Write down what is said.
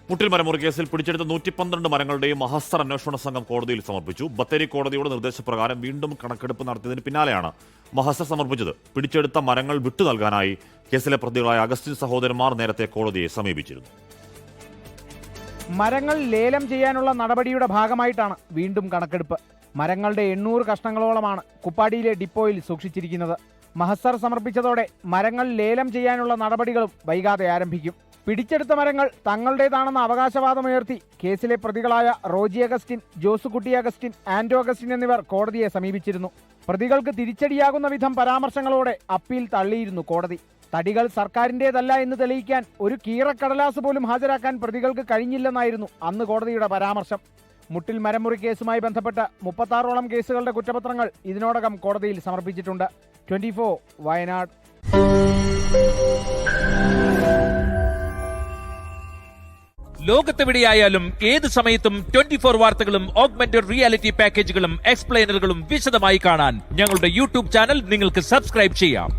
മുട്ടിൽ മരമുറി കേസിൽ പിടിച്ചെടുത്ത 112 മരങ്ങളുടെയും മഹസ്സർ അന്വേഷണ സംഘം കോടതിയിൽ സമർപ്പിച്ചു. ബത്തേരി കോടതിയുടെ നിർദ്ദേശപ്രകാരം വീണ്ടും കണക്കെടുപ്പ് നടത്തിയതിന് പിന്നാലെയാണ് മഹസ്സർ സമർപ്പിച്ചത്. പിടിച്ചെടുത്ത മരങ്ങൾ വിട്ടു നൽകാനായി കേസിലെ പ്രതികളായ അഗസ്റ്റിൻ സഹോദരന്മാർ നേരത്തെ കോടതിയെ സമീപിച്ചിരുന്നു. മരങ്ങൾ ലേലം ചെയ്യാനുള്ള നടപടിയുടെ ഭാഗമായിട്ടാണ് വീണ്ടും കണക്കെടുപ്പ്. മരങ്ങളുടെ 800 കഷ്ണങ്ങളോളമാണ് കുപ്പാടിയിലെ ഡിപ്പോയിൽ സൂക്ഷിച്ചിരിക്കുന്നത്. മഹസ്സർ സമർപ്പിച്ചതോടെ മരങ്ങൾ ലേലം ചെയ്യാനുള്ള നടപടികളും വൈകാതെ ആരംഭിക്കും. പിടിച്ചെടുത്ത മരങ്ങൾ തങ്ങളുടേതാണെന്ന അവകാശവാദമുയർത്തി കേസിലെ പ്രതികളായ Roji Augustine, Josekutty Augustine, Anto Augustine എന്നിവർ കോടതിയെ സമീപിച്ചിരുന്നു. പ്രതികൾക്ക് തിരിച്ചടിയാകുന്ന വിധം പരാമർശങ്ങളോടെ അപ്പീൽ തള്ളിയിരുന്നു കോടതി. തടികൾ സർക്കാരിന്റേതല്ല എന്ന് തെളിയിക്കാൻ ഒരു കീറക്കടലാസ് പോലും ഹാജരാക്കാൻ പ്രതികൾക്ക് കഴിഞ്ഞില്ലെന്നായിരുന്നു അന്ന് കോടതിയുടെ പരാമർശം. മുട്ടിൽ മരമുറി കേസുമായി ബന്ധപ്പെട്ട് 36ഓളം കേസുകളുടെ കുറ്റപത്രങ്ങൾ ഇതിനോടകം കോടതിയിൽ സമർപ്പിച്ചിട്ടുണ്ട്. 24 വയനാട്. ലോകത്തെവിടെയായാലും ഏത് സമയത്തും 24 വാർത്തകളും ഓഗ്മെന്റഡ് റിയാലിറ്റി പാക്കേജുകളും എക്സ്പ്ലെയിനറുകളും വിശദമായി കാണാൻ ഞങ്ങളുടെ യൂട്യൂബ് ചാനൽ നിങ്ങൾക്ക് സബ്സ്ക്രൈബ് ചെയ്യാം.